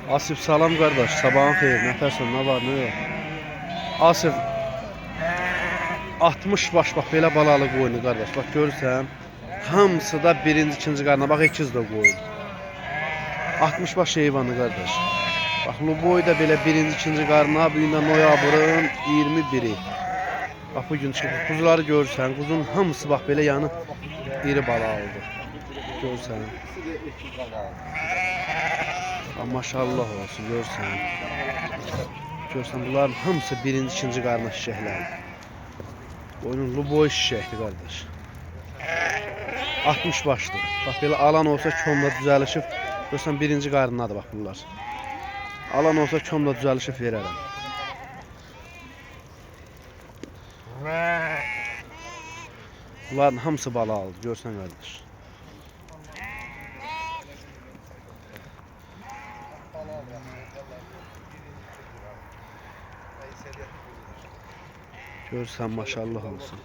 Asif salam kardeş, sabahın xeyir, nətərsən, nə var, nə yox? Asif 60 baş, bax belə balalı qoyunu qardaş, bax görürsən, hamısı da birinci, ikinci qarına, bax ikiz də qoyun. 60 baş heyvanı qardaş. Bax Luboy da belə birinci, ikinci qarına, bu gün də noyabrın 21-i. Bax bu gün çıxıb, quzuları görürsən, quzun hamısı bax belə yanı iri balalıdır. Görürsən. Maşallah olsun, görürsən. Görürsən, bunların hamısı birinci, ikinci qarına şişəklərdir. Boynun Luboy şişəkdir qardaş. 60 başdır. Bax belə alan olsa komla düzəlişib, görürsən birinci qarındadır bax bunlar. Alan olsa komla düzəlişib verərəm. Bunların hamısı balalıdır, görürsən qardaş. Görürsən, maşallah olsun.